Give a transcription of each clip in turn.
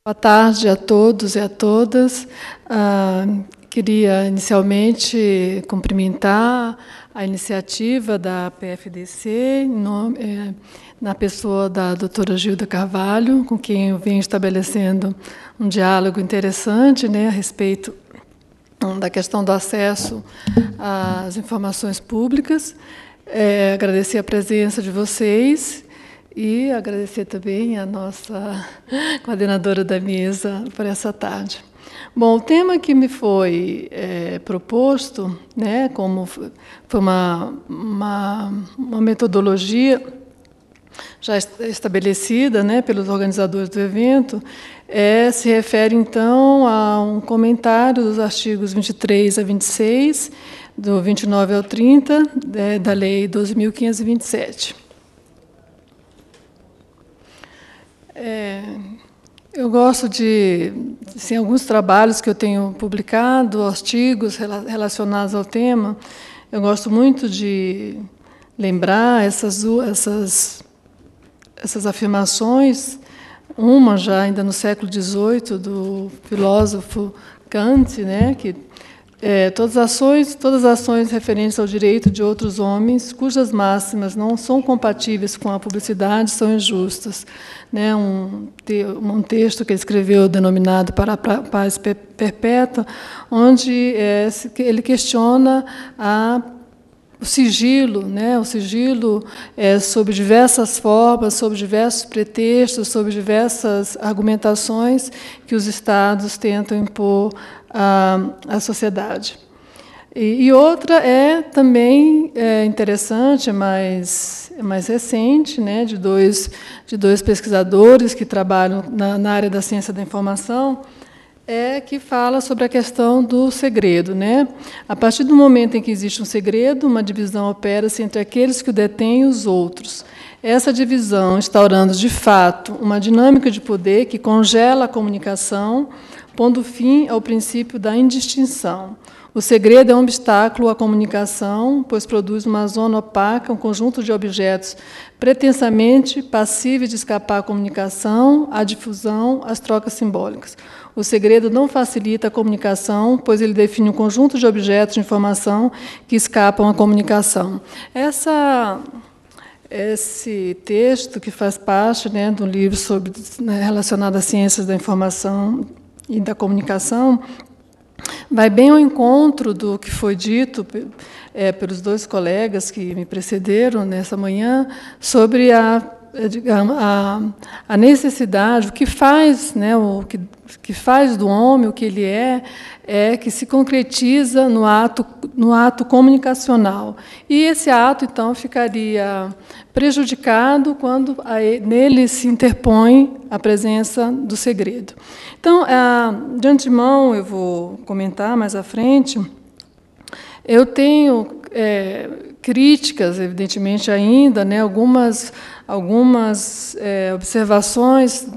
Boa tarde a todos e a todas. Queria inicialmente cumprimentar a iniciativa da PFDC, na pessoa da doutora Gilda Carvalho, com quem eu venho estabelecendo um diálogo interessante, a respeito da questão do acesso às informações públicas. Agradecer a presença de vocês. E agradecer também a nossa coordenadora da mesa por essa tarde. Bom, o tema que me foi proposto, como foi uma metodologia já estabelecida pelos organizadores do evento, se refere, então, a um comentário dos artigos 23 a 26, do 29 ao 30, da Lei 12.527. Eu gosto de, alguns trabalhos que eu tenho publicado, artigos relacionados ao tema, eu gosto muito de lembrar essas afirmações, uma já ainda no século XVIII, do filósofo Kant, que todas as ações referentes ao direito de outros homens, cujas máximas não são compatíveis com a publicidade, são injustas. Um texto que ele escreveu, denominado Para a Paz Perpétua, onde ele questiona o sigilo, sob diversas formas, sob diversos pretextos, sob diversas argumentações que os Estados tentam impor à sociedade. E outra também interessante, mais recente, de dois pesquisadores que trabalham na área da ciência da informação, que fala sobre a questão do segredo. A partir do momento em que existe um segredo, uma divisão opera-se entre aqueles que o detêm e os outros. Essa divisão instaurando, de fato, uma dinâmica de poder que congela a comunicação, pondo fim ao princípio da indistinção. O segredo é um obstáculo à comunicação, pois produz uma zona opaca, um conjunto de objetos pretensamente passíveis de escapar à comunicação, à difusão, às trocas simbólicas. O segredo não facilita a comunicação, pois ele define um conjunto de objetos de informação que escapam à comunicação. Esse texto, que faz parte do livro relacionado às ciências da informação e da comunicação, vai bem ao encontro do que foi dito pelos dois colegas que me precederam nessa manhã sobre a necessidade, o que faz, o que faz do homem, o que ele que se concretiza no ato comunicacional. E esse ato, então, ficaria prejudicado quando nele se interpõe a presença do segredo. Então, de antemão, eu vou comentar mais à frente, eu tenho críticas, evidentemente, ainda, algumas observações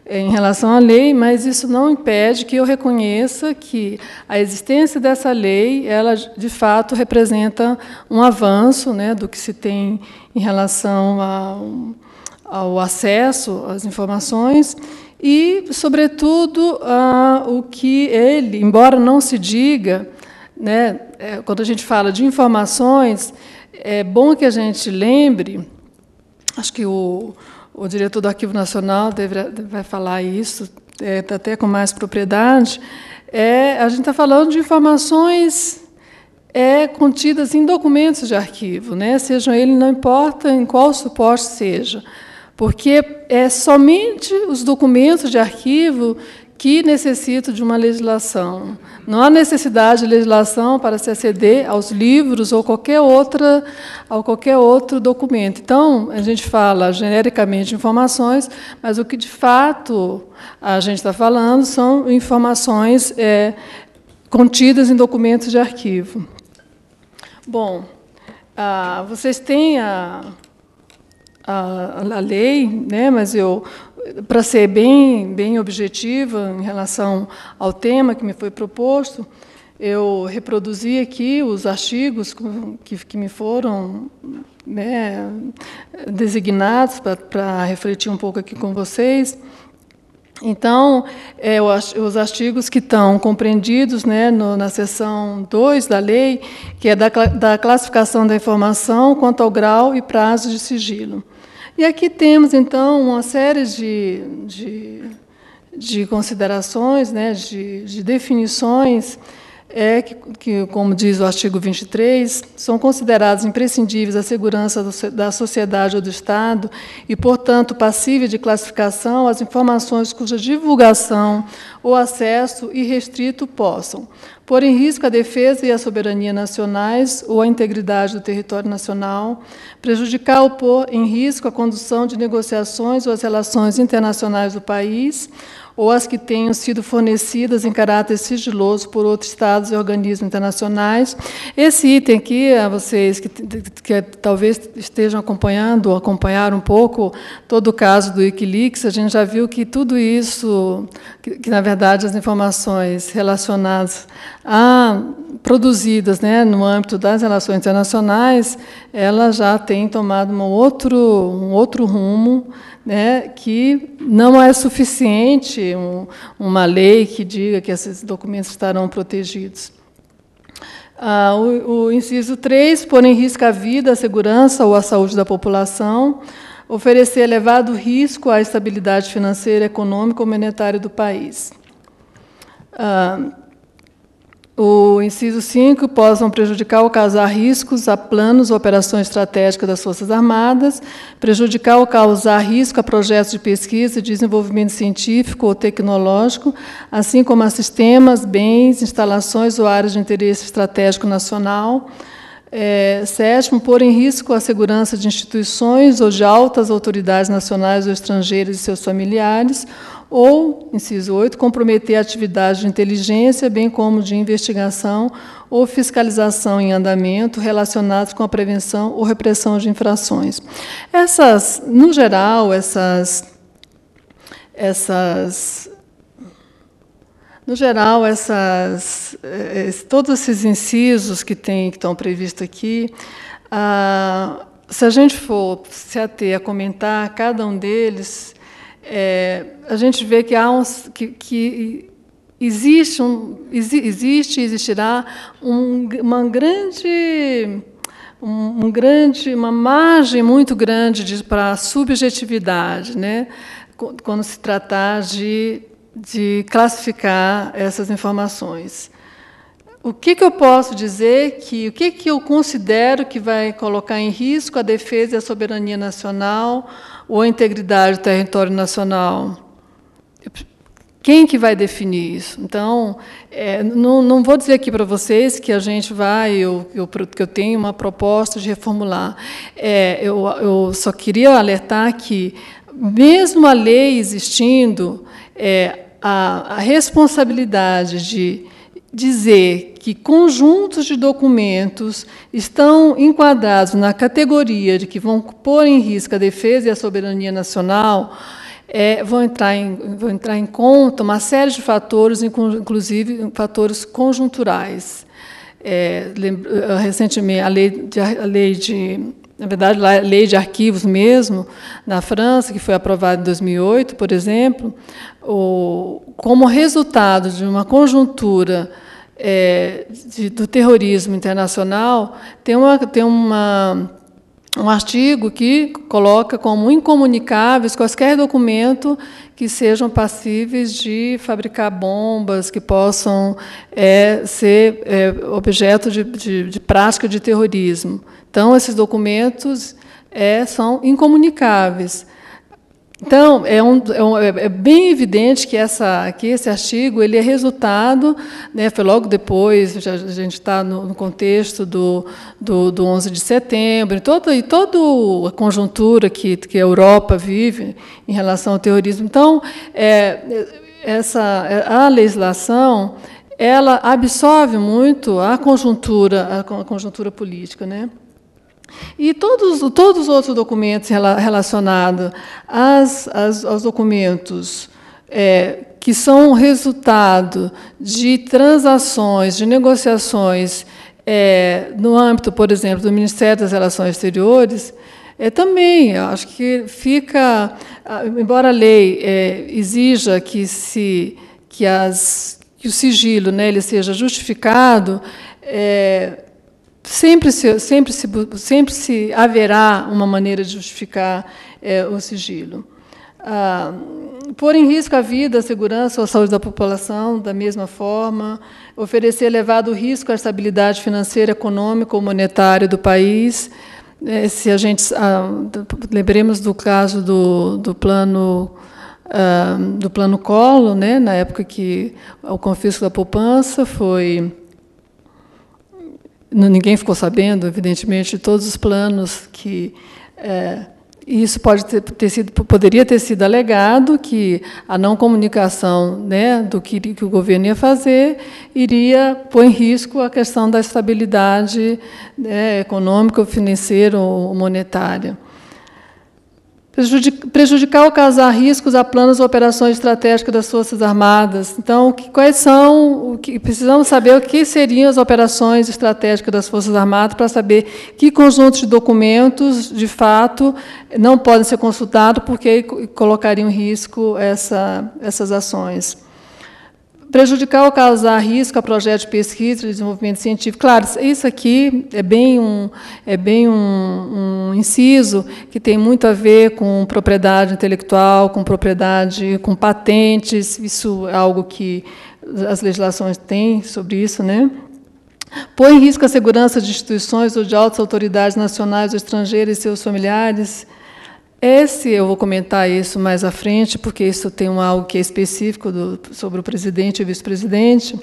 em relação à lei, mas isso não impede que eu reconheça que a existência dessa lei, ela, de fato, representa um avanço do que se tem em relação ao acesso às informações e, sobretudo, o que ele, embora não se diga, quando a gente fala de informações, é bom que a gente lembre, acho que o diretor do Arquivo Nacional vai falar isso até com mais propriedade, a gente está falando de informações contidas em documentos de arquivo, sejam eles, não importa em qual suporte seja, porque é somente os documentos de arquivo que necessitam de uma legislação. Não há necessidade de legislação para se aceder aos livros ou qualquer outro documento. Então, a gente fala genericamente de informações, mas o que, de fato, a gente está falando são informações contidas em documentos de arquivo. Bom, vocês têm a lei, mas para ser bem objetiva em relação ao tema que me foi proposto, eu reproduzi aqui os artigos que me foram designados para refletir um pouco aqui com vocês. Então, os artigos que estão compreendidos, né, na seção 2 da lei, que é da classificação da informação quanto ao grau e prazo de sigilo. E aqui temos, então, uma série de considerações, né, de definições, que, como diz o artigo 23, são considerados imprescindíveis à segurança da sociedade ou do Estado e, portanto, passíveis de classificação as informações cuja divulgação ou acesso irrestrito possam pôr em risco a defesa e a soberania nacionais ou a integridade do território nacional, prejudicar ou pôr em risco a condução de negociações ou as relações internacionais do país, ou as que tenham sido fornecidas em caráter sigiloso por outros Estados e organismos internacionais. Esse item aqui, a vocês que talvez estejam acompanhando, ou acompanharam um pouco todo o caso do Wikileaks, a gente já viu que tudo isso, que na verdade, as informações relacionadas produzidas, né, no âmbito das relações internacionais, ela já tem tomado um outro rumo, né, que não é suficiente uma lei que diga que esses documentos estarão protegidos. O inciso 3, pôr em risco a vida, a segurança ou a saúde da população, oferecer elevado risco à estabilidade financeira, econômica ou monetária do país. O inciso 5, possam prejudicar ou causar riscos a planos ou operações estratégicas das Forças Armadas, prejudicar ou causar risco a projetos de pesquisa e desenvolvimento científico ou tecnológico, assim como a sistemas, bens, instalações ou áreas de interesse estratégico nacional. 7º, pôr em risco a segurança de instituições ou de altas autoridades nacionais ou estrangeiras e seus familiares, ou, inciso 8, comprometer a atividade de inteligência, bem como de investigação ou fiscalização em andamento relacionados com a prevenção ou repressão de infrações. No geral, todos esses incisos que estão previstos aqui, se a gente for se ater a comentar cada um deles, a gente vê que existe e existirá uma margem muito grande para a subjetividade, né, quando se tratar de classificar essas informações. O que eu posso dizer o que eu considero que vai colocar em risco a defesa e a soberania nacional ou a integridade do território nacional? Quem que vai definir isso? Então, não vou dizer aqui para vocês que a gente que eu tenho uma proposta de reformular. Eu só queria alertar que, mesmo a lei existindo, a responsabilidade de dizer que conjuntos de documentos estão enquadrados na categoria de que vão pôr em risco a defesa e a soberania nacional, vão entrar em conta uma série de fatores, inclusive fatores conjunturais. Recentemente, na verdade, a lei de arquivos mesmo, na França, que foi aprovada em 2008, por exemplo, como resultado de uma conjuntura do terrorismo internacional, tem um artigo que coloca como incomunicáveis quaisquer documento que sejam passíveis de fabricar bombas, que possam ser objeto de prática de terrorismo. Então, esses documentos são incomunicáveis. Então, é bem evidente que esse artigo ele é resultado, né, foi logo depois, a gente está no contexto do 11 de setembro, e toda a conjuntura que a Europa vive em relação ao terrorismo. Então, a legislação ela absorve muito a conjuntura política, né? E todos os outros documentos relacionados aos documentos que são resultado de transações, de negociações no âmbito, por exemplo, do Ministério das Relações Exteriores, Também, eu acho que fica, embora a lei exija que o sigilo, né, ele seja justificado, sempre se haverá uma maneira de justificar o sigilo. Pôr em risco a vida, a segurança ou a saúde da população, da mesma forma, oferecer elevado risco à estabilidade financeira, econômica ou monetária do país. Se a gente lembremos do caso do plano Collor, né, na época que o confisco da poupança foi, ninguém ficou sabendo, evidentemente, de todos os planos que isso poderia ter sido alegado, que a não comunicação, né, do que o governo ia fazer iria pôr em risco a questão da estabilidade, né, econômica, financeira ou monetária. Prejudicar ou causar riscos a planos ou operações estratégicas das Forças Armadas. Então, quais são, precisamos saber o que seriam as operações estratégicas das Forças Armadas para saber que conjuntos de documentos, de fato, não podem ser consultados porque colocariam em risco essas ações. Prejudicar ou causar risco a projetos de pesquisa e desenvolvimento científico. Claro, isso aqui é bem um inciso que tem muito a ver com propriedade intelectual, com patentes. Isso é algo que as legislações têm sobre isso, né? Põe em risco a segurança de instituições ou de altas autoridades nacionais ou estrangeiras e seus familiares. Eu vou comentar isso mais à frente, porque isso tem algo que é específico sobre o presidente e o vice-presidente.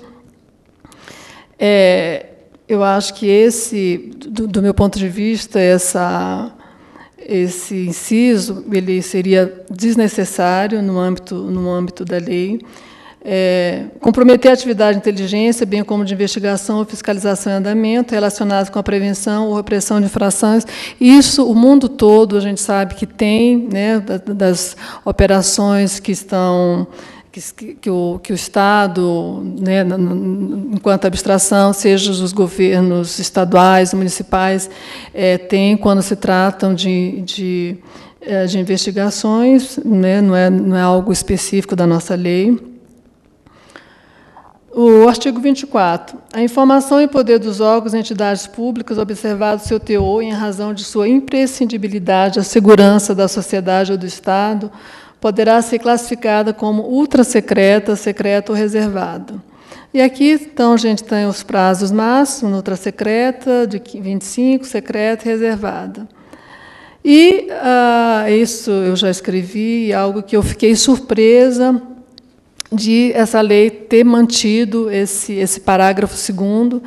Eu acho que do meu ponto de vista, esse inciso ele seria desnecessário no âmbito da lei. Comprometer a atividade de inteligência, bem como de investigação ou fiscalização em andamento, relacionados com a prevenção ou repressão de infrações. Isso, o mundo todo, a gente sabe que tem, né, das operações que estão... Que o Estado, né, enquanto abstração, seja os governos estaduais, municipais, tem quando se tratam de investigações, né, não é algo específico da nossa lei. O artigo 24. A informação em poder dos órgãos e entidades públicas, observado seu teor em razão de sua imprescindibilidade à segurança da sociedade ou do Estado, poderá ser classificada como ultrasecreta, secreta ou reservada. E aqui, então, a gente tem os prazos máximos, ultrasecreta, de 25, secreta e reservada. E isso eu já escrevi, algo que eu fiquei surpresa de essa lei ter mantido esse parágrafo 2º.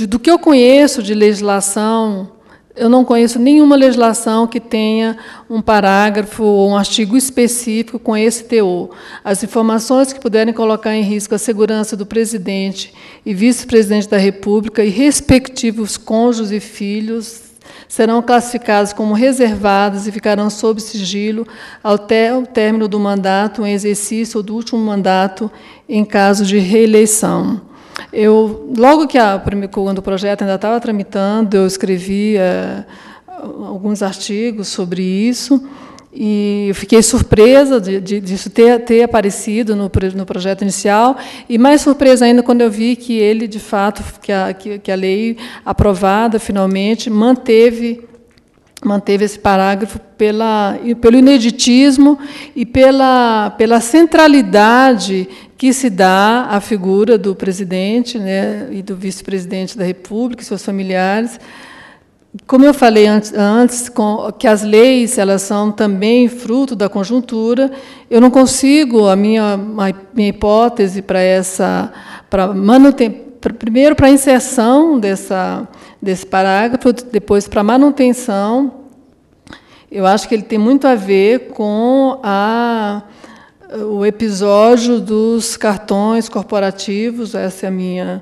Do que eu conheço de legislação, eu não conheço nenhuma legislação que tenha um parágrafo ou um artigo específico com esse teor. As informações que puderem colocar em risco a segurança do presidente e vice-presidente da República e respectivos cônjuges e filhos serão classificadas como reservadas e ficarão sob sigilo até o término do mandato, em exercício ou do último mandato, em caso de reeleição. Logo quando o projeto ainda estava tramitando, eu escrevi alguns artigos sobre isso, e eu fiquei surpresa disso ter aparecido no projeto inicial, e mais surpresa ainda quando eu vi que ele, de fato, que a lei aprovada, finalmente, manteve esse parágrafo pelo ineditismo e pela centralidade que se dá à figura do presidente, né, e do vice-presidente da República e seus familiares. Como eu falei antes, que as leis elas são também fruto da conjuntura, eu não consigo, a minha hipótese primeiro para a inserção desse parágrafo, depois para a manutenção, eu acho que ele tem muito a ver com o episódio dos cartões corporativos, essa é a minha...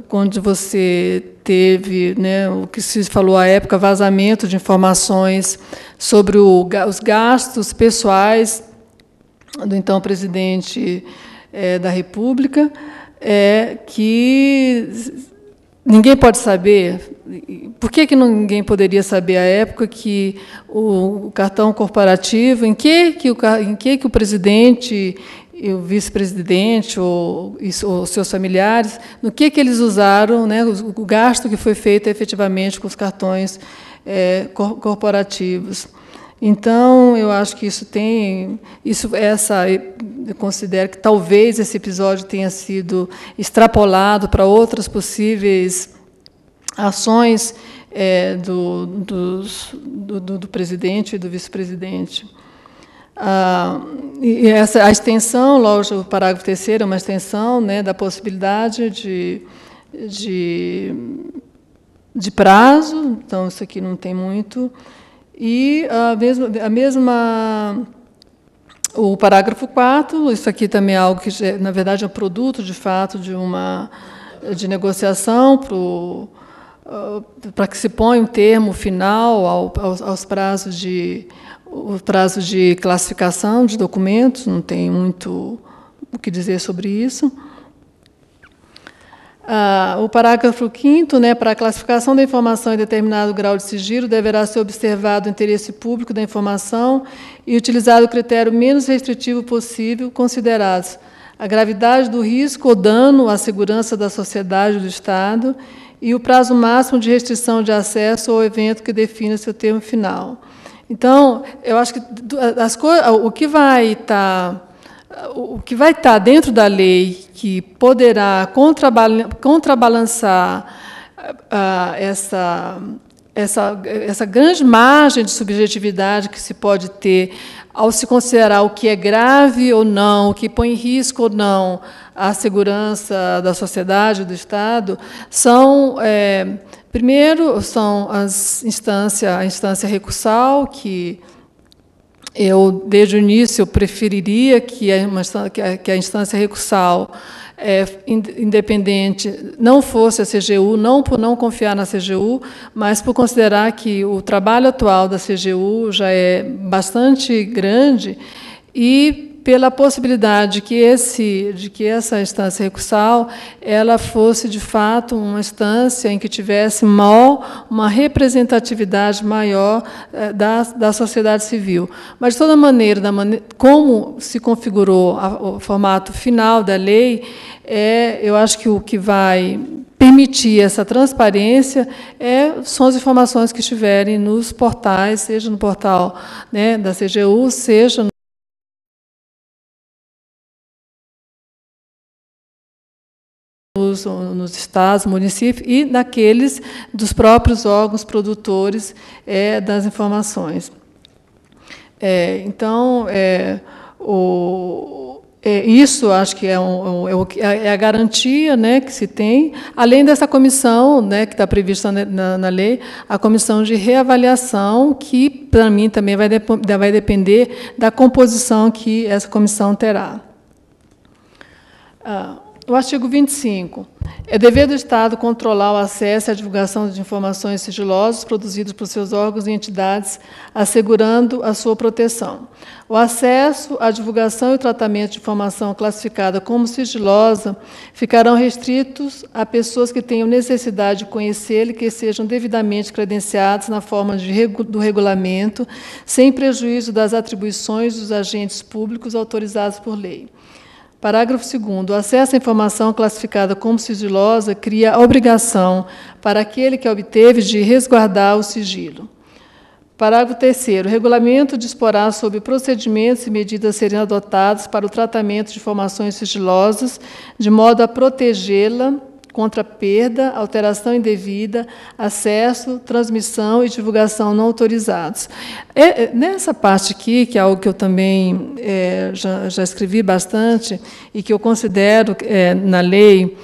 Quando você teve, né, o que se falou à época, vazamento de informações sobre os gastos pessoais do então presidente da República, que ninguém pode saber. Por que ninguém poderia saber à época que o cartão corporativo, em que o presidente e o vice-presidente ou seus familiares, no que eles usaram, né, o gasto que foi feito efetivamente com os cartões corporativos. Então, eu acho que eu considero que talvez esse episódio tenha sido extrapolado para outras possíveis ações do presidente e do vice-presidente. E a extensão, lógico, o parágrafo 3º é uma extensão, né, da possibilidade de prazo, então isso aqui não tem muito. E o parágrafo 4º, isso aqui também é algo que, na verdade, é um produto, de fato, de negociação para que se ponha um termo final aos prazos de classificação de documentos, não tem muito o que dizer sobre isso. O parágrafo 5º, né, para a classificação da informação em determinado grau de sigilo, deverá ser observado o interesse público da informação e utilizado o critério menos restritivo possível, considerados a gravidade do risco ou dano à segurança da sociedade ou do Estado e o prazo máximo de restrição de acesso ao evento que define seu termo final. Então, eu acho que o que vai estar dentro da lei que poderá contrabalançar essa grande margem de subjetividade que se pode ter ao se considerar o que é grave ou não, o que põe em risco ou não a segurança da sociedade ou do Estado, primeiro, são a instância recursal, que eu, desde o início, eu preferiria que a instância recursal independente não fosse a CGU, não por não confiar na CGU, mas por considerar que o trabalho atual da CGU já é bastante grande e pela possibilidade de que essa instância recursal ela fosse, de fato, uma instância em que tivesse uma representatividade maior da sociedade civil. Mas, de toda maneira, como se configurou o formato final da lei, eu acho que o que vai permitir essa transparência são as informações que estiverem nos portais, seja no portal, né, da CGU, seja nos estados, municípios e naqueles dos próprios órgãos produtores das informações. Então, isso acho que é a garantia, né, que se tem, além dessa comissão, né, que está prevista na lei, a comissão de reavaliação, que, para mim, também vai depender da composição que essa comissão terá. O artigo 25. É dever do Estado controlar o acesso e a divulgação de informações sigilosas produzidas por seus órgãos e entidades, assegurando a sua proteção. O acesso, a divulgação e o tratamento de informação classificada como sigilosa ficarão restritos a pessoas que tenham necessidade de conhecê-lo e que sejam devidamente credenciadas na forma do regulamento, sem prejuízo das atribuições dos agentes públicos autorizados por lei. Parágrafo 2º. O acesso à informação classificada como sigilosa cria a obrigação para aquele que a obteve de resguardar o sigilo. Parágrafo 3º. O regulamento disporá sobre procedimentos e medidas a serem adotados para o tratamento de informações sigilosas, de modo a protegê-la contra perda, alteração indevida, acesso, transmissão e divulgação não autorizados. Nessa parte aqui, que é algo que eu também já escrevi bastante e que eu considero na lei,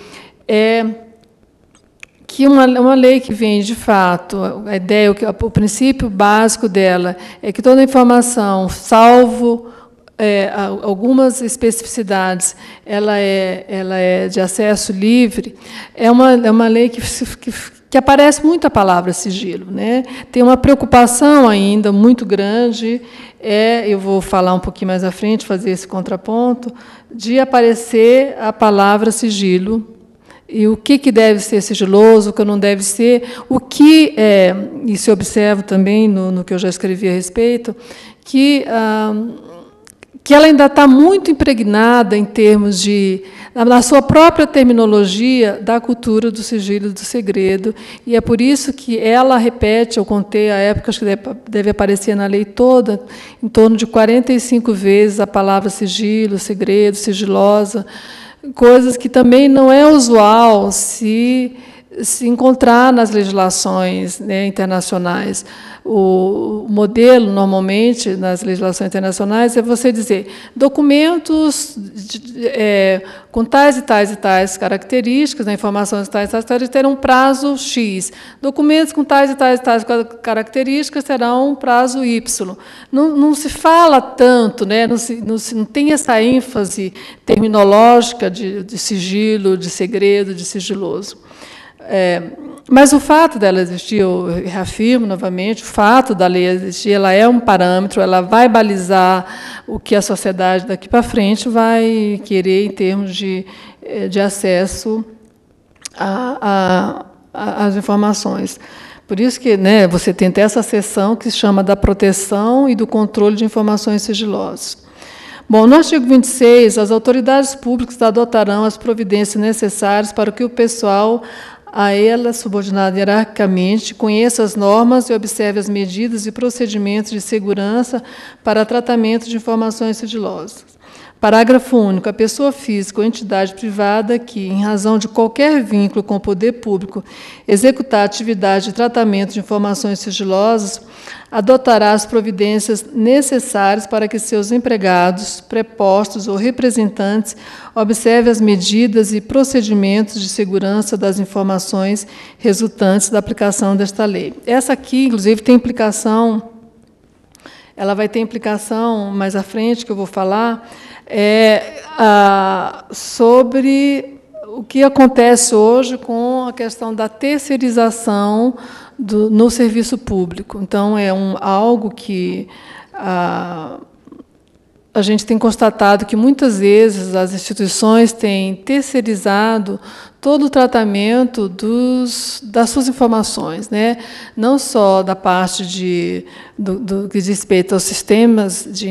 que uma lei que vem, de fato, a ideia, o princípio básico dela é que toda informação, salvo algumas especificidades, ela é de acesso livre, é uma lei que aparece muito a palavra sigilo, né? Tem uma preocupação ainda muito grande, eu vou falar um pouquinho mais à frente, fazer esse contraponto, de aparecer a palavra sigilo, e o que deve ser sigiloso, o que não deve ser, o que e se observa também no que eu já escrevi a respeito, que ela ainda está muito impregnada em termos de, na sua própria terminologia, da cultura do sigilo e do segredo, e é por isso que ela repete, eu contei a época, acho que deve aparecer na lei toda, em torno de 45 vezes a palavra sigilo, segredo, sigilosa, coisas que também não é usual se encontrar nas legislações, né, internacionais. O modelo, normalmente, nas legislações internacionais, é você dizer documentos com tais e tais e tais características, né, informações tais e tais características, terão um prazo X. Documentos com tais e tais e tais características terão um prazo Y. Não se fala tanto, né, não tem essa ênfase terminológica de sigilo, de segredo, de sigiloso. Mas o fato dela existir, eu reafirmo novamente, o fato da lei existir, ela é um parâmetro, ela vai balizar o que a sociedade daqui para frente vai querer em termos de acesso às informações. Por isso que, né, você tem até essa seção que se chama da proteção e do controle de informações sigilosas. Bom, no artigo 26, as autoridades públicas adotarão as providências necessárias para que o pessoal a ela subordinado hierarquicamente, conheça as normas e observe as medidas e procedimentos de segurança para tratamento de informações sigilosas. Parágrafo único. A pessoa física ou entidade privada que, em razão de qualquer vínculo com o poder público, executar atividade de tratamento de informações sigilosas, adotará as providências necessárias para que seus empregados, prepostos ou representantes observem as medidas e procedimentos de segurança das informações resultantes da aplicação desta lei. Essa aqui, inclusive, tem implicação, ela vai ter implicação mais à frente, que eu vou falar, sobre o que acontece hoje com a questão da terceirização no serviço público. Então, é algo que a gente tem constatado que, muitas vezes, as instituições têm terceirizado todo o tratamento das suas informações, né? Não só da parte do que diz respeito aos sistemas de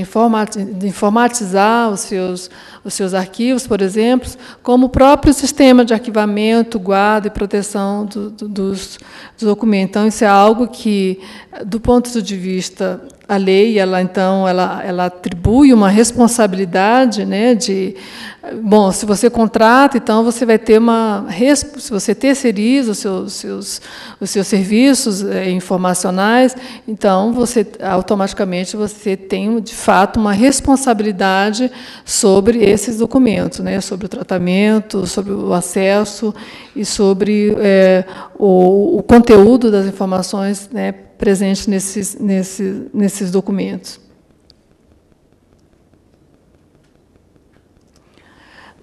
informatizar os seus arquivos, por exemplo, como o próprio sistema de arquivamento, guarda e proteção dos documentos. Então, isso é algo que, do ponto de vista a lei, ela atribui uma responsabilidade, né, bom, se você contrata, então você vai ter se você terceiriza os seus serviços informacionais, então automaticamente você tem, de fato, uma responsabilidade sobre esses documentos, né, sobre o tratamento, sobre o acesso e sobre o conteúdo das informações, né, presentes nesses documentos.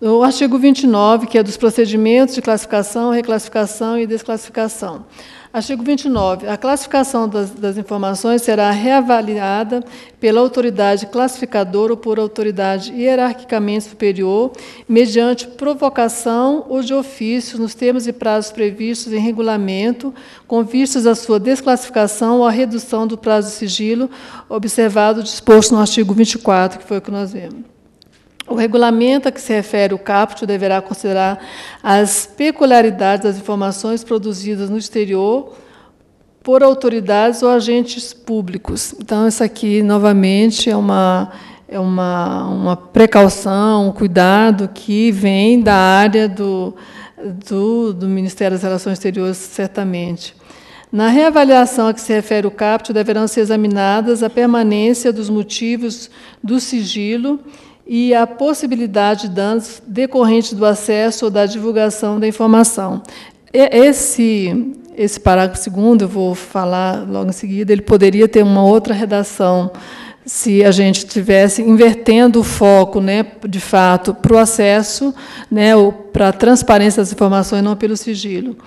O artigo 29, que é dos procedimentos de classificação, reclassificação e desclassificação. Artigo 29. A classificação das informações será reavaliada pela autoridade classificadora ou por autoridade hierarquicamente superior, mediante provocação ou de ofício, nos termos e prazos previstos em regulamento, com vistas à sua desclassificação ou à redução do prazo de sigilo, observado o disposto no artigo 24, que foi o que nós vimos. O regulamento a que se refere o caput deverá considerar as peculiaridades das informações produzidas no exterior por autoridades ou agentes públicos. Então, isso aqui, novamente, é uma precaução, um cuidado que vem da área do Ministério das Relações Exteriores, certamente. Na reavaliação a que se refere o caput, deverão ser examinadas a permanência dos motivos do sigilo e a possibilidade de danos decorrentes do acesso ou da divulgação da informação. Esse parágrafo segundo, eu vou falar logo em seguida, ele poderia ter uma outra redação se a gente estivesse invertendo o foco, né, de fato, para o acesso, né, ou para a transparência das informações, não pelo sigilo.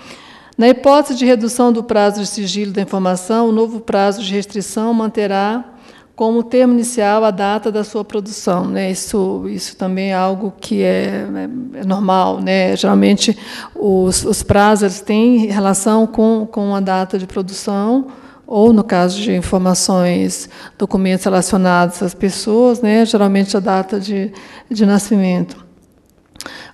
Na hipótese de redução do prazo de sigilo da informação, o novo prazo de restrição manterá como termo inicial a data da sua produção, né? Isso também é algo que é normal, né? Geralmente os prazos têm relação com a data de produção, ou, no caso de informações, documentos relacionados às pessoas, né? Geralmente a data de nascimento.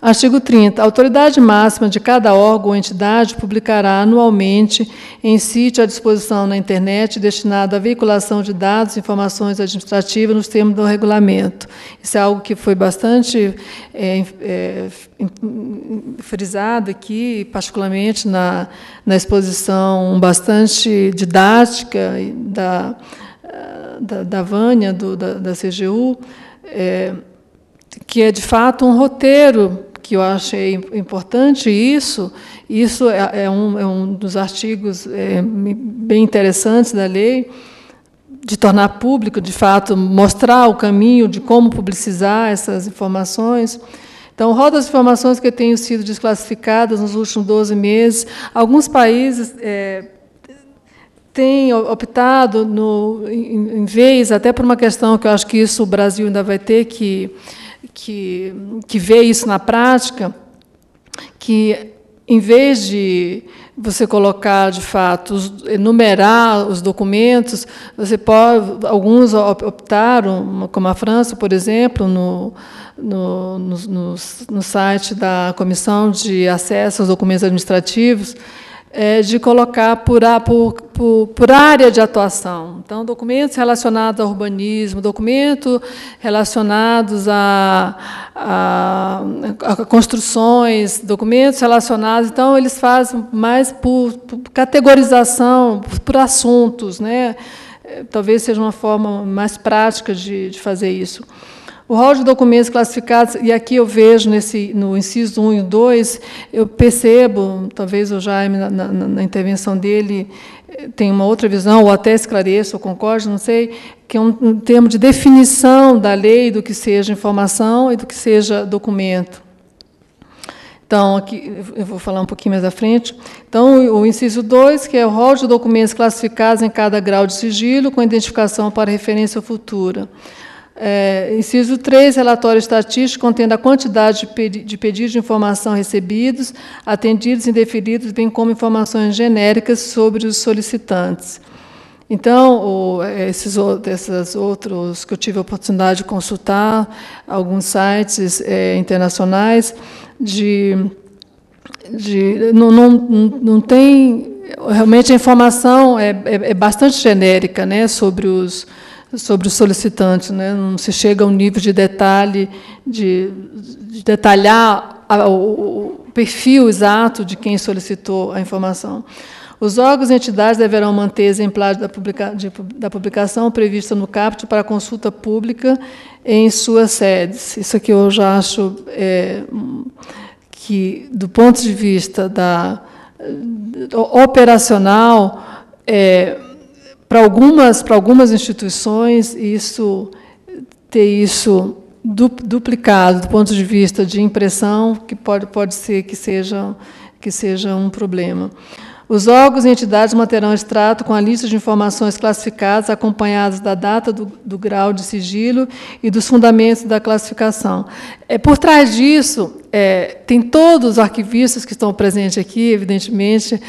Artigo 30. A autoridade máxima de cada órgão ou entidade publicará anualmente em sítio à disposição na internet destinado à veiculação de dados e informações administrativas nos termos do regulamento. Isso é algo que foi bastante frisado aqui, particularmente na exposição bastante didática da Vânia, da CGU, que é, de fato, um roteiro, que eu achei importante isso é um dos artigos bem interessantes da lei, de tornar público, de fato, mostrar o caminho de como publicizar essas informações. Então, rodas de informações que tenham sido desclassificadas nos últimos 12 meses. Alguns países têm optado, em vez, até por uma questão que eu acho que isso o Brasil ainda vai ter que vê isso na prática, que, em vez de você colocar, de fato, enumerar os documentos, alguns optaram, como a França, por exemplo, no site da Comissão de Acesso aos Documentos Administrativos, de colocar por área de atuação. Então, documentos relacionados ao urbanismo, documentos relacionados a construções, documentos relacionados... Então, eles fazem mais por categorização, por assuntos, né? Talvez seja uma forma mais prática de fazer isso. O rol de documentos classificados, e aqui eu vejo no inciso 1 e 2, eu percebo, talvez o Jaime, na intervenção dele, tenha uma outra visão, ou até esclareça, ou concorde, não sei, que é um termo de definição da lei do que seja informação e do que seja documento. Então, aqui eu vou falar um pouquinho mais à frente. Então, o inciso 2, que é o rol de documentos classificados em cada grau de sigilo, com identificação para referência futura. Inciso 3, relatório estatístico contendo a quantidade de pedidos de informação recebidos, atendidos e indeferidos, bem como informações genéricas sobre os solicitantes. Então, esses outros que eu tive a oportunidade de consultar, alguns sites internacionais, não tem... Realmente, a informação é bastante genérica, né, sobre os solicitantes, né? Não se chega a um nível de detalhe, de detalhar o perfil exato de quem solicitou a informação. Os órgãos e entidades deverão manter exemplares da publicação prevista no caput para consulta pública em suas sedes. Isso aqui eu já acho que, do ponto de vista operacional, para algumas instituições, ter isso duplicado do ponto de vista de impressão, que pode ser que seja um problema. Os órgãos e entidades manterão extrato com a lista de informações classificadas, acompanhadas da data do grau de sigilo e dos fundamentos da classificação. Por trás disso, tem todos os arquivistas que estão presentes aqui, evidentemente,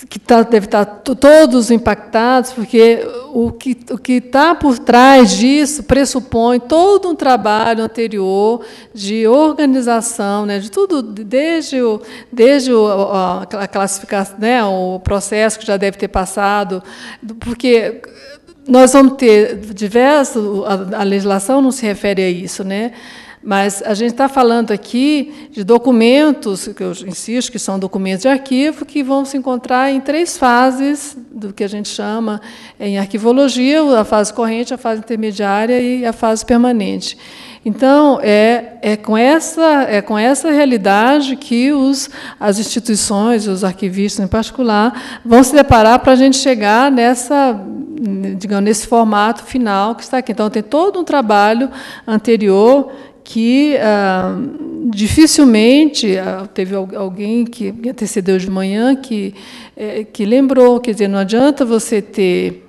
que deve estar todos impactados, porque o que está por trás disso pressupõe todo um trabalho anterior de organização, né, de tudo, desde a classificação, né, o processo que já deve ter passado, porque nós vamos ter a legislação não se refere a isso, né? Mas a gente está falando aqui de documentos, que eu insisto que são documentos de arquivo, que vão se encontrar em 3 fases do que a gente chama em arquivologia: a fase corrente, a fase intermediária e a fase permanente. Então, é com essa realidade que as instituições, os arquivistas em particular, vão se deparar para a gente chegar nesse formato final que está aqui. Então, tem todo um trabalho anterior que dificilmente teve alguém que me antecedeu de manhã que lembrou, quer dizer, não adianta você ter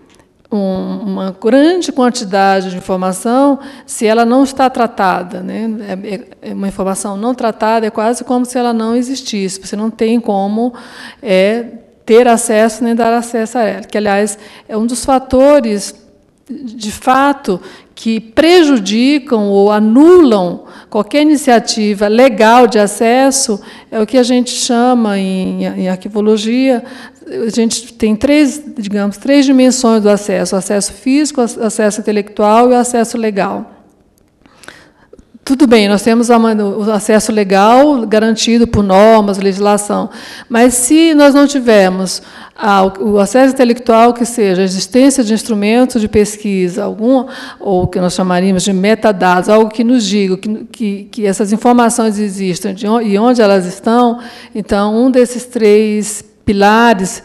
uma grande quantidade de informação se ela não está tratada, né? Uma informação não tratada é quase como se ela não existisse. Você não tem como ter acesso nem dar acesso a ela. Que, aliás, é um dos fatores, de fato, que prejudicam ou anulam qualquer iniciativa legal de acesso, é o que a gente chama, em arquivologia, a gente tem três dimensões do acesso: o acesso físico, o acesso intelectual e o acesso legal. Tudo bem, nós temos o acesso legal garantido por normas, legislação, mas se nós não tivermos o acesso intelectual, que seja a existência de instrumentos de pesquisa, ou que nós chamaríamos de metadados, algo que nos diga que essas informações existem e onde elas estão, então, um desses três pilares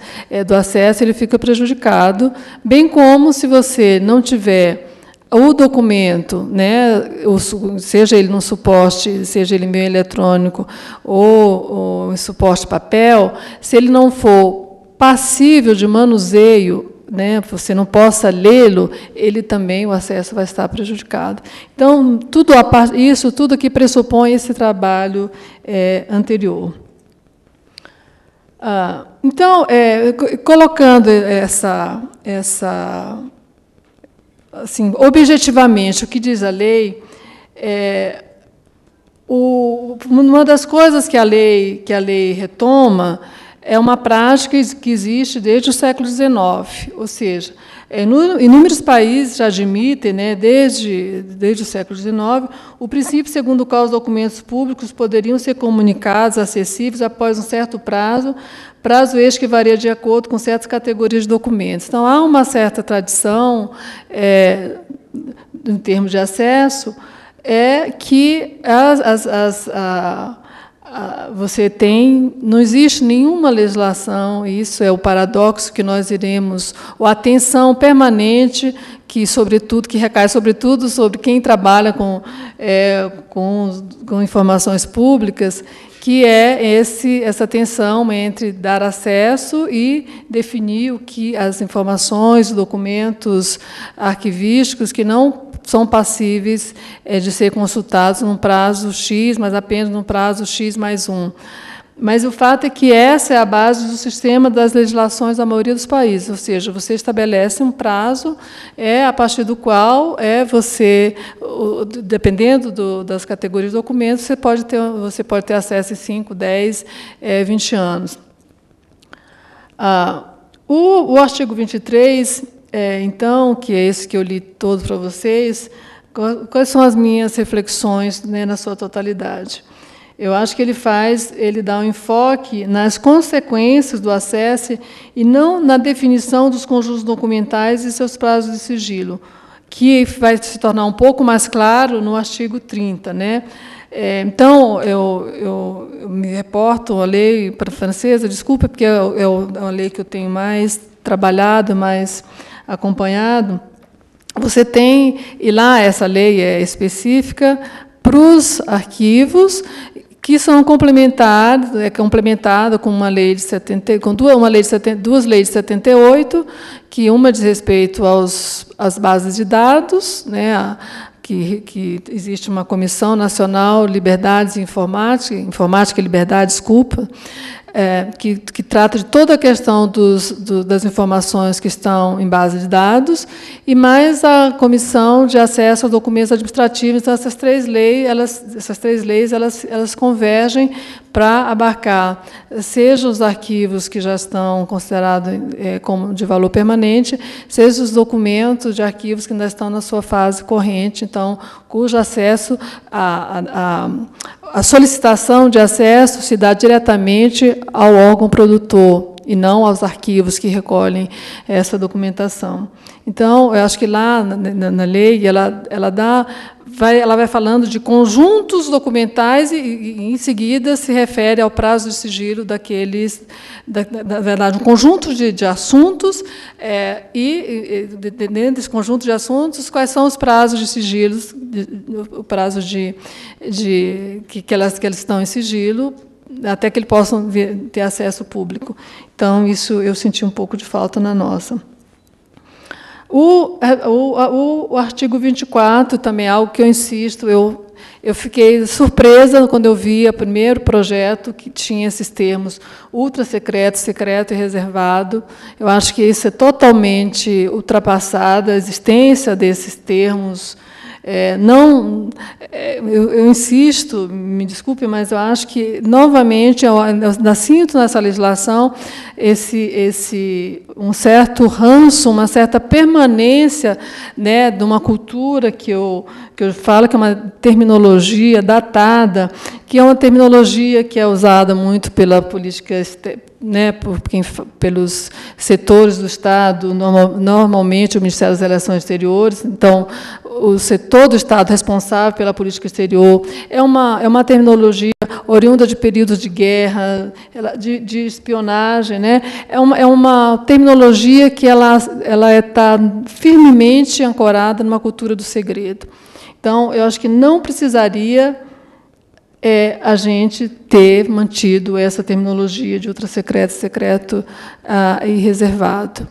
do acesso ele fica prejudicado, bem como se você não tiver o documento, né, seja ele num suporte, seja ele em meio eletrônico ou em suporte papel, se ele não for passível de manuseio, né, você não possa lê-lo, ele também, o acesso vai estar prejudicado. Então, isso tudo aqui pressupõe esse trabalho anterior. Então, colocando assim, objetivamente, o que diz a lei, uma das coisas que a lei retoma é uma prática que existe desde o século XIX, ou seja, inúmeros países já admitem, né, desde o século XIX, o princípio segundo o qual os documentos públicos poderiam ser comunicados, acessíveis, após um certo prazo este que varia de acordo com certas categorias de documentos. Então, há uma certa tradição, em termos de acesso, que não existe nenhuma legislação, e isso é o paradoxo que nós iremos, ou a atenção permanente que recai sobretudo sobre quem trabalha com informações públicas, que é essa tensão entre dar acesso e definir o que as informações, documentos arquivísticos que não são passíveis de ser consultados num prazo X, mas apenas num prazo X mais um. Mas o fato é que essa é a base do sistema das legislações da maioria dos países, ou seja, você estabelece um prazo a partir do qual dependendo das categorias de documentos, você pode ter acesso em 5, 10, 20 anos. O artigo 23, então, que é esse que eu li todo para vocês, quais são as minhas reflexões, né, na sua totalidade? Eu acho que ele dá um enfoque nas consequências do acesso e não na definição dos conjuntos documentais e seus prazos de sigilo, que vai se tornar um pouco mais claro no artigo 30, né? Então, eu me reporto à lei francesa, desculpa, porque é uma lei que eu tenho mais trabalhado, mais acompanhado. Você tem, e lá essa lei é específica para os arquivos, que são complementada com uma lei de duas leis de 78, que uma diz respeito às bases de dados, né, que existe uma Comissão Nacional Liberdades e Informática e Liberdade, desculpa, que trata de toda a questão das informações que estão em base de dados, e mais a Comissão de Acesso a Documentos Administrativos. Então, essas três leis elas convergem para abarcar, seja os arquivos que já estão considerados como de valor permanente, seja os documentos de arquivos que ainda estão na sua fase corrente, então, cujo acesso a solicitação de acesso se dá diretamente ao órgão produtor e não aos arquivos que recolhem essa documentação. Então, eu acho que lá na lei ela vai falando de conjuntos documentais e, em seguida, se refere ao prazo de sigilo daqueles, na verdade, um conjunto de assuntos, dentro desse conjunto de assuntos, quais são os prazos de sigilos, o prazo que elas estão em sigilo, até que eles possam ter acesso público. Então, isso eu senti um pouco de falta na nossa. O artigo 24 também é algo que eu insisto, eu fiquei surpresa quando eu vi o primeiro projeto que tinha esses termos ultra secreto, secreto e reservado. Eu acho que isso é totalmente ultrapassado, a existência desses termos. Eu insisto, me desculpe, mas eu acho que, novamente, eu sinto nessa legislação um certo ranço, uma certa permanência, né, de uma cultura que eu falo que é uma terminologia datada, que é uma terminologia que é usada muito pela política, né, pelos setores do Estado, normalmente o Ministério das Relações Exteriores. Então, o setor do Estado responsável pela política exterior é uma terminologia oriunda de períodos de guerra, de espionagem, né? É uma terminologia que ela está firmemente ancorada numa cultura do segredo. Então, eu acho que não precisaria a gente ter mantido essa terminologia de ultrasecreto, secreto e reservado.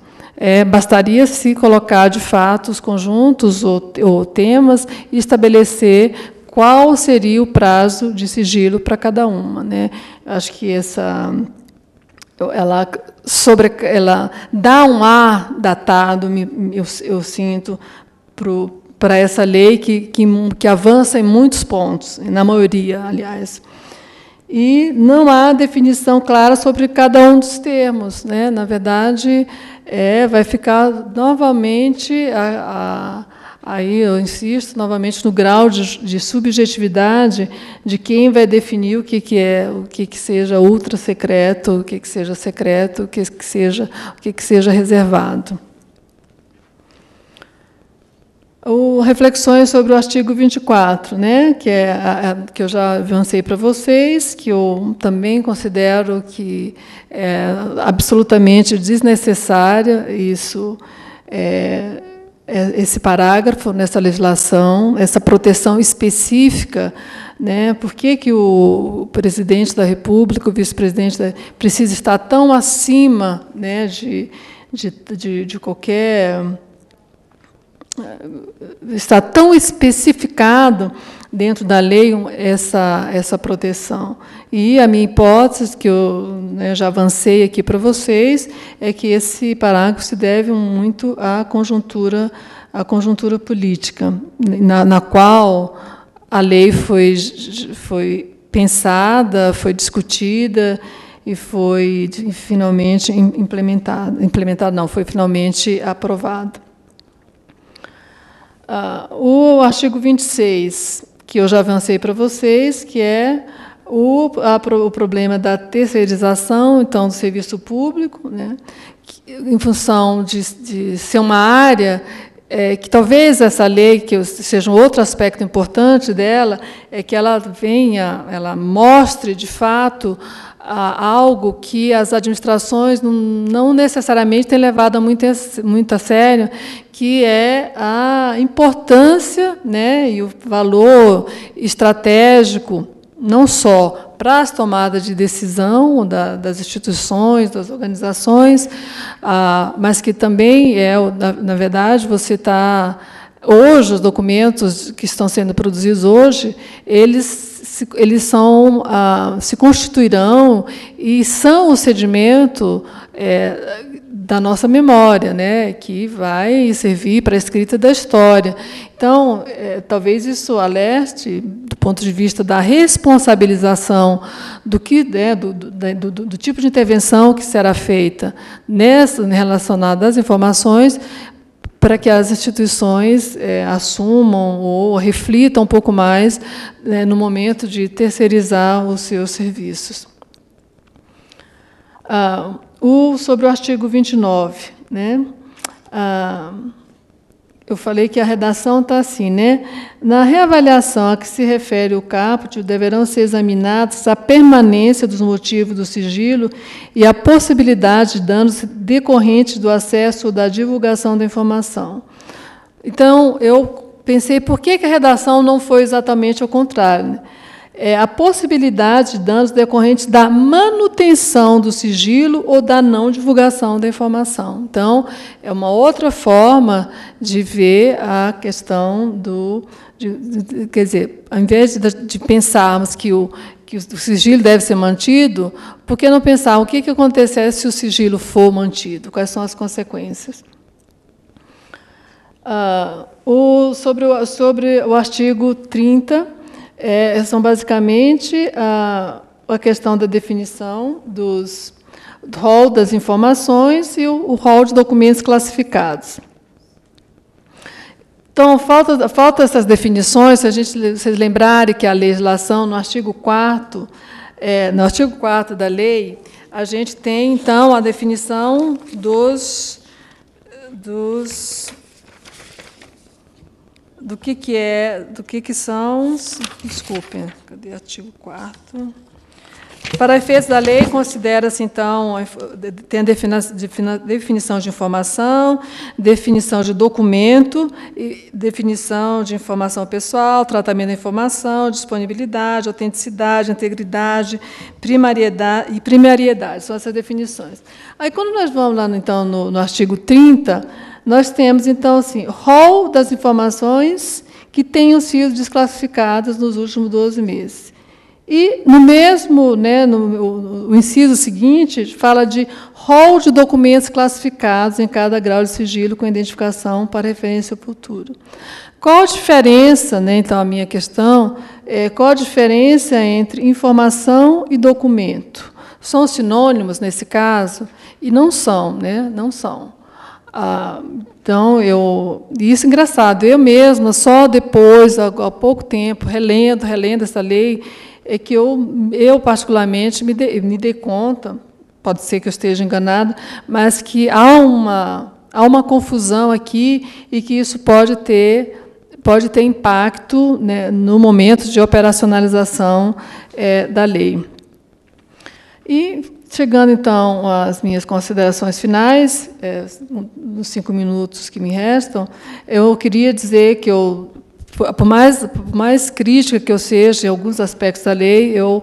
Bastaria se colocar, de fato, os conjuntos ou temas e estabelecer qual seria o prazo de sigilo para cada uma, né? Acho que ela dá um ar datado, eu sinto, para essa lei que avança em muitos pontos, na maioria, aliás. E não há definição clara sobre cada um dos termos, né? Na verdade, vai ficar novamente, aí eu insisto novamente no grau de subjetividade de quem vai definir o que seja ultra secreto, o que seja secreto, o que seja reservado. Reflexões sobre o artigo 24, né, que eu já avancei para vocês, que eu também considero que é absolutamente desnecessária esse parágrafo nessa legislação, essa proteção específica, né? Por que o presidente da República, o vice-presidente precisa estar tão acima, né, de qualquer... Está tão especificado dentro da lei essa proteção. E a minha hipótese, que eu, né, já avancei aqui para vocês, é que esse parágrafo se deve muito à conjuntura política, na qual a lei foi pensada, foi discutida e foi finalmente implementada, foi finalmente aprovada. O artigo 26, que eu já avancei para vocês, que é o problema da terceirização, então, do serviço público, né, em função de ser uma área que talvez essa lei, que seja um outro aspecto importante dela, é que ela mostre, de fato, algo que as administrações não necessariamente têm levado muito a sério, que é a importância, né, e o valor estratégico, não só para as tomadas de decisão das instituições, das organizações, mas que também na verdade, você está... Hoje, os documentos que estão sendo produzidos hoje, eles se constituirão e são o sedimento da nossa memória, né, que vai servir para a escrita da história. Então, talvez isso alerte, do ponto de vista da responsabilização do tipo de intervenção que será feita relacionada às informações, para que as instituições assumam ou reflitam um pouco mais, né, no momento de terceirizar os seus serviços. Sobre o artigo 29, né? Eu falei que a redação está assim, né? Na reavaliação a que se refere o caput, deverão ser examinados a permanência dos motivos do sigilo e a possibilidade de danos decorrentes do acesso ou da divulgação da informação. Então, eu pensei, por que a redação não foi exatamente ao contrário, né? a possibilidade de danos decorrentes da manutenção do sigilo ou da não divulgação da informação. Então, é uma outra forma de ver a questão quer dizer, ao invés de pensarmos que o sigilo deve ser mantido, por que não pensar o que acontecer se o sigilo for mantido? Quais são as consequências? Sobre o artigo 30, são basicamente a questão da definição do rol das informações e o rol de documentos classificados. Então, falta essas definições, se vocês lembrarem que a legislação, no artigo 4º, da lei, a gente tem, então, a definição do que são, desculpem, cadê o artigo 4º? Para efeitos da lei, considera-se, então, tem a definição de informação, definição de documento, definição de informação pessoal, tratamento da informação, disponibilidade, autenticidade, integridade, primariedade, são essas definições. Aí, quando nós vamos lá, então, no artigo 30, nós temos, então, assim, rol das informações que tenham sido desclassificadas nos últimos 12 meses. E, no mesmo, no inciso seguinte, fala de rol de documentos classificados em cada grau de sigilo com identificação para referência futura. Qual a diferença, então, a minha questão, qual a diferença entre informação e documento? São sinônimos, nesse caso? E não são, não são. Então, isso é engraçado, eu mesma, só depois, há pouco tempo, relendo essa lei, é que eu particularmente, me dei conta, pode ser que eu esteja enganada, mas que há uma confusão aqui e que isso pode ter impacto, no momento de operacionalização da lei. E, chegando, então, às minhas considerações finais, nos 5 minutos que me restam, eu queria dizer que por mais crítica que eu seja em alguns aspectos da lei, eu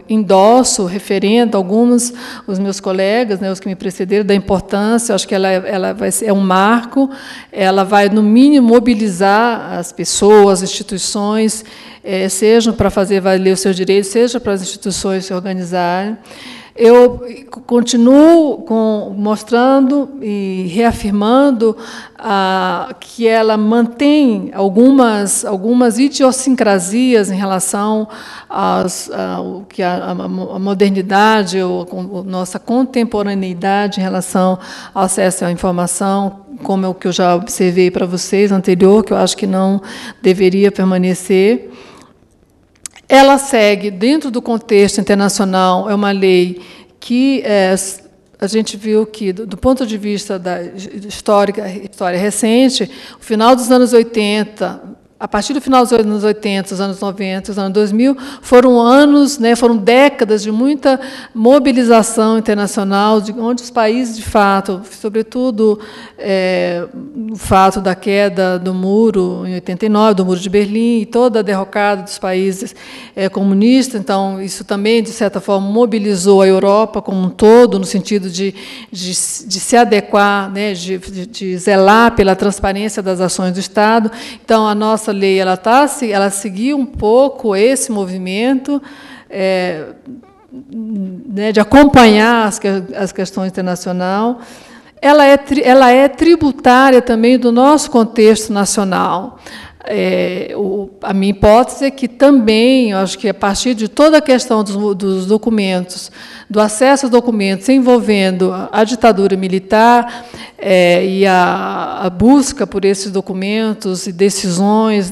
endosso, referendo alguns os meus colegas, os que me precederam, da importância. Acho que ela vai ser um marco, ela vai, no mínimo, mobilizar as pessoas, as instituições, sejam para fazer valer os seus direitos, seja para as instituições se organizarem. Eu continuo mostrando e reafirmando que ela mantém algumas idiosincrasias em relação que a modernidade, ou a nossa contemporaneidade em relação ao acesso à informação, como é o que eu já observei para vocês anterior, que eu acho que não deveria permanecer. Ela segue, dentro do contexto internacional, é uma lei que a gente viu que, do ponto de vista da história recente, o final dos anos 80, a partir do final dos anos 80, os anos 90, os anos 2000, foram anos, foram décadas de muita mobilização internacional, onde os países, de fato, sobretudo o fato da queda do muro em 89, do muro de Berlim, e toda a derrocada dos países comunistas, então, isso também, de certa forma, mobilizou a Europa como um todo, no sentido de se adequar, de zelar pela transparência das ações do Estado. Então, a nossa lei ela seguiu um pouco esse movimento de acompanhar as questões internacionais. Ela é tributária também do nosso contexto nacional. A minha hipótese é que também, eu acho que a partir de toda a questão dos documentos, do acesso aos documentos envolvendo a ditadura militar e a busca por esses documentos e decisões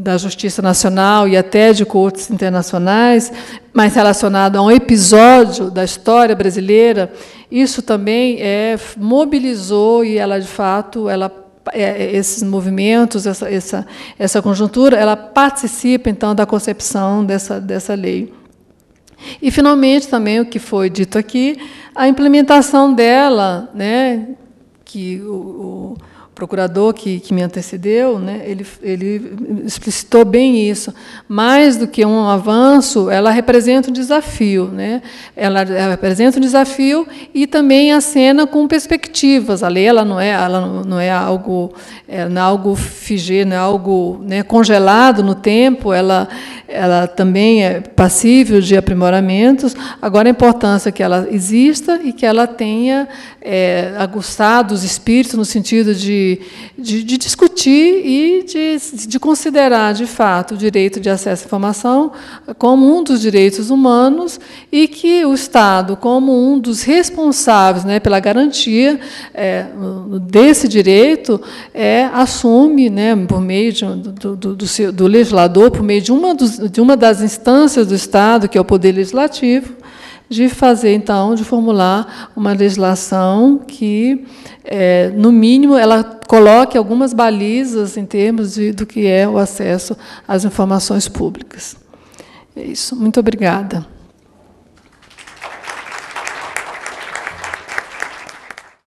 da Justiça Nacional e até de cortes internacionais, mais relacionado a um episódio da história brasileira, isso também mobilizou e ela, de fato, esses movimentos, essa conjuntura, ela participa, então, da concepção dessa lei. E, finalmente, também o que foi dito aqui, a implementação dela, que o procurador que me antecedeu, né, ele explicitou bem isso. Mais do que um avanço, ela representa um desafio, né? Ela representa um desafio e também acena com perspectivas. A lei ela não é algo figê, não é algo, né, congelado no tempo. Ela também é passível de aprimoramentos. Agora, a importância que ela exista e que ela tenha aguçado os espíritos no sentido de discutir e de considerar, de fato, o direito de acesso à informação como um dos direitos humanos e que o Estado, como um dos responsáveis, né, pela garantia desse direito, assume, né, por meio do legislador, por meio de uma das instâncias do Estado, que é o Poder Legislativo, de fazer, então, de formular uma legislação que, no mínimo, ela coloque algumas balizas em termos do que é o acesso às informações públicas. É isso. Muito obrigada.